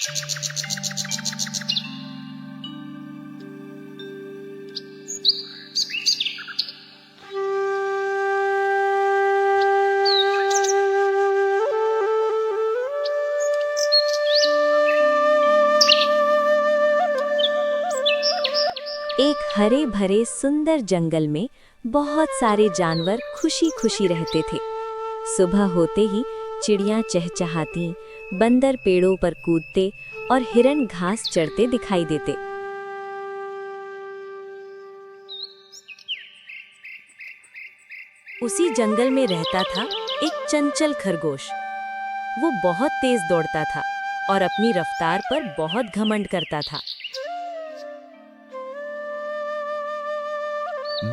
एक हरे भरे सुंदर जंगल में बहुत सारे जानवर खुशी खुशी रहते थे। सुबह होते ही चिड़ियां चहचहाती, बंदर पेड़ों पर कूदते और हिरन घास चरते दिखाई देते। उसी जंगल में रहता था एक चंचल खरगोश। वो बहुत तेज दौड़ता था और अपनी रफ्तार पर बहुत घमंड करता था।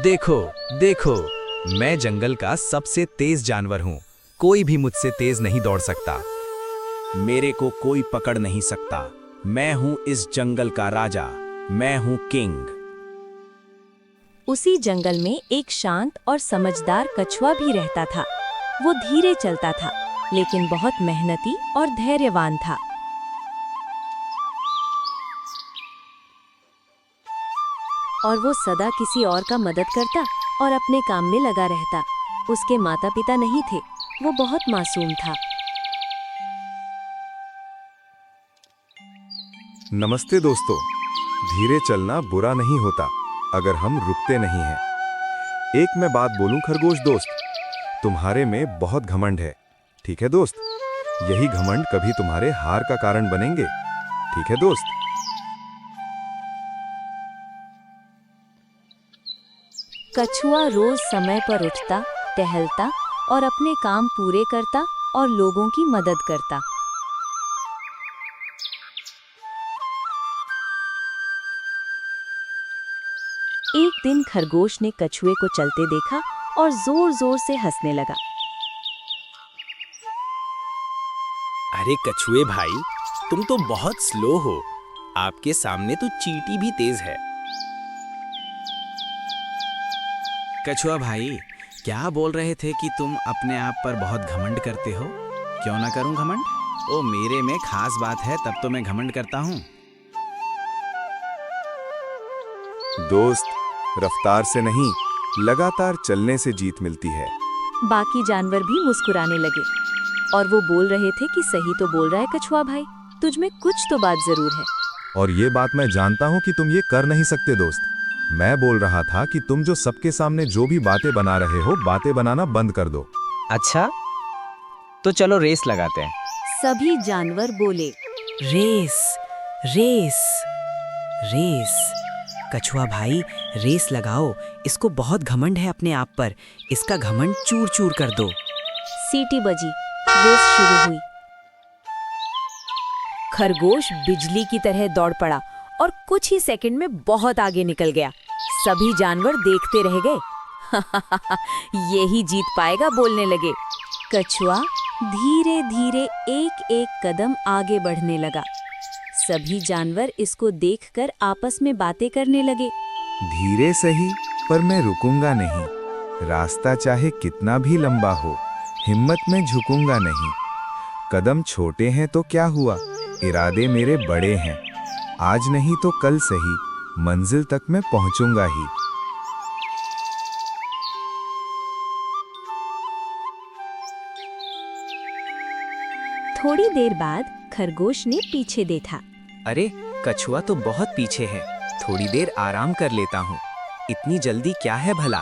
देखो देखो, मैं जंगल का सबसे तेज जानवर हूँ। कोई भी मुझसे तेज नहीं दौड़ सकता। मेरे को कोई पकड़ नहीं सकता। मैं हूँ इस जंगल का राजा। मैं हूँ किंग। उसी जंगल में एक शांत और समझदार कछुआ भी रहता था। वो धीरे चलता था, लेकिन बहुत मेहनती और धैर्यवान था। और वो सदा किसी और का मदद करता और अपने काम में लगा रहता। उसके माता पिता नहीं थे, वो बहुत मासूम था। नमस्ते दोस्तों। धीरे चलना बुरा नहीं होता अगर हम रुकते नहीं हैं। एक मैं बात बोलूं खरगोश दोस्त, तुम्हारे में बहुत घमंड है। ठीक है दोस्त, यही घमंड कभी तुम्हारे हार का कारण बनेंगे। ठीक है दोस्त। कछुआ रोज समय पर उठता, टहलता और अपने काम पूरे करता और लोगों की मदद करता। एक दिन खरगोश ने कछुए को चलते देखा और जोर जोर से हंसने लगा। अरे कछुए भाई, तुम तो बहुत स्लो हो। आपके सामने तो चींटी भी तेज है। कछुआ भाई, क्या बोल रहे थे कि तुम अपने आप पर बहुत घमंड करते हो? क्यों ना करूं घमंड? ओ, मेरे में खास बात है तब तो मैं घमंड करता हूं। दोस्त, रफ्तार से नहीं, लगातार चलने से जीत मिलती है। बाकी जानवर भी मुस्कुराने लगे और वो बोल रहे थे कि सही तो बोल रहा है कछुआ भाई, तुझ में कुछ तो बात जरूर है। और ये बात मैं जानता हूँ कि तुम ये कर नहीं सकते दोस्त। मैं बोल रहा था कि तुम जो सबके सामने जो भी बातें बना रहे हो, बातें बनाना बंद कर दो। अच्छा, तो चलो रेस लगाते हैं। सभी जानवर बोले, रेस रेस रेस। कछुआ भाई, रेस लगाओ। इसको बहुत घमंड है अपने आप पर। इसका घमंड चूर चूर कर दो। सीटी बजी, रेस शुरू हुई। खरगोश बिजली की तरह दौड़ पड़ा और कुछ ही सेकंड में बहुत आगे निकल गया। सभी जानवर देखते रह गए। यही जीत पाएगा बोलने लगे। कछुआ धीरे धीरे एक एक कदम आगे बढ़ने लगा। सभी जानवर इसको देखकर आपस में बातें करने लगे। धीरे सही, पर मैं रुकूंगा नहीं। रास्ता चाहे कितना भी लंबा हो, हिम्मत में झुकूंगा नहीं। कदम छोटे हैं तो क्या हुआ, इरादे मेरे बड़े हैं। आज नहीं तो कल सही, मंजिल तक मैं पहुंचूंगा ही। थोड़ी देर बाद खरगोश ने पीछे देखा। अरे, कछुआ तो बहुत पीछे है। थोड़ी देर आराम कर लेता हूँ। इतनी जल्दी क्या है भला?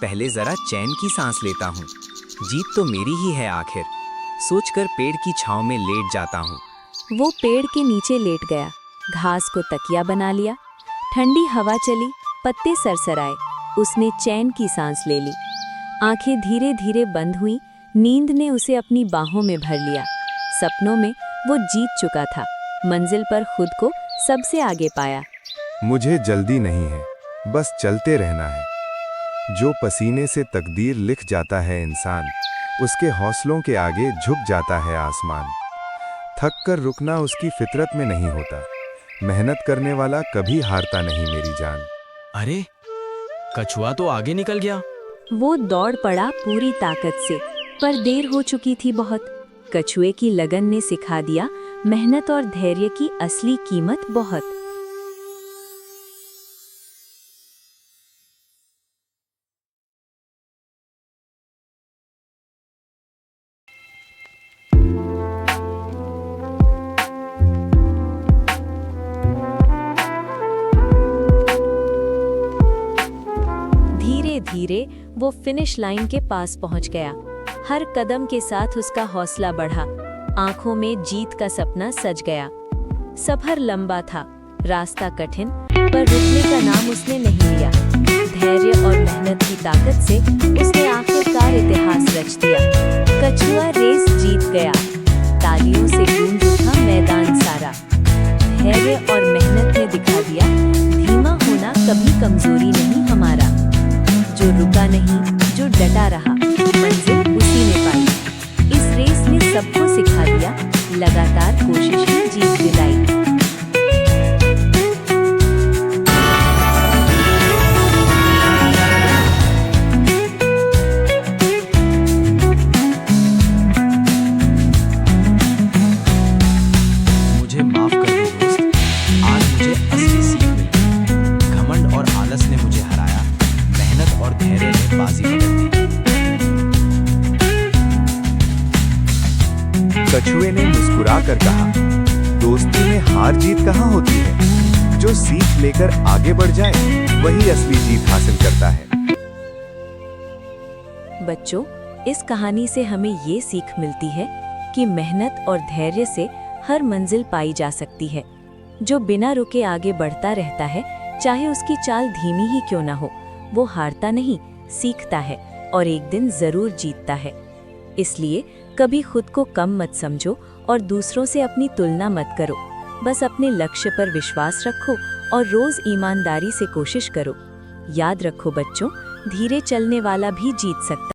पहले जरा चैन की सांस लेता हूँ। जीत तो मेरी ही है आखिर। सोचकर पेड़ की छांव में लेट जाता हूँ। वो पेड़ के नीचे लेट गया, घास को तकिया बना लिया। ठंडी हवा चली, पत्ते सरसराए। उसने चैन की सांस ले ली। आंखें धीरे धीरे बंद हुई। नींद ने उसे अपनी बाहों में भर लिया। सपनों में वो जीत चुका था। मंजिल पर खुद को सबसे आगे पाया। मुझे जल्दी नहीं है, बस चलते रहना है। जो पसीने से तकदीर लिख जाता है इंसान, उसके हौसलों के आगे झुक जाता है आसमान। थक कर रुकना उसकी फितरत में नहीं होता। मेहनत करने वाला कभी हारता नहीं मेरी जान। अरे, कछुआ तो आगे निकल गया। वो दौड़ पड़ा पूरी ताकत से, पर देर हो चुकी थी बहुत। कछुए की लगन ने सिखा दिया, मेहनत और धैर्य की असली कीमत बहुत। धीरे धीरे वो फिनिश लाइन के पास पहुंच गया। हर कदम के साथ उसका हौसला बढ़ा, आंखों में जीत का सपना सज गया। सफर लंबा था, रास्ता कठिन, पर रुकने का नाम उसने नहीं लिया। धैर्य और मेहनत की ताकत से उसने आखिरकार इतिहास रच दिया। कछुआ रेस जीत गया, तालियों से गूंज उठा मैदान सारा। धैर्य और मेहनत ने दिखा दिया, धीमा होना कभी कमजोरी नहीं हमारा। जो रुका नहीं, जो डटा रहा, मंजिल उसी ने पाई। इस रेस ने सबको सिखा दिया, लगातार कोशिश ही जीत दिलाई। मुझे माफ कर दो दोस्त, आज मुझे असली सीख मिली। घमंड और आलस ने मुझे हराया, मेहनत और धैर्य ने बाजी बदल दी। कछुए ने मुस्कुराकर कहा, दोस्ती में हार जीत कहाँ होती है? जो सीख लेकर आगे बढ़ जाए वही असली जीत हासिल करता है। बच्चों, इस कहानी से हमें ये सीख मिलती है कि मेहनत और धैर्य से हर मंजिल पाई जा सकती है। जो बिना रुके आगे बढ़ता रहता है, चाहे उसकी चाल धीमी ही क्यों ना हो, वो हारता नहीं, सीखता है और एक दिन जरूर जीतता है। इसलिए कभी खुद को कम मत समझो और दूसरों से अपनी तुलना मत करो। बस अपने लक्ष्य पर विश्वास रखो और रोज ईमानदारी से कोशिश करो। याद रखो बच्चों, धीरे चलने वाला भी जीत सकता है।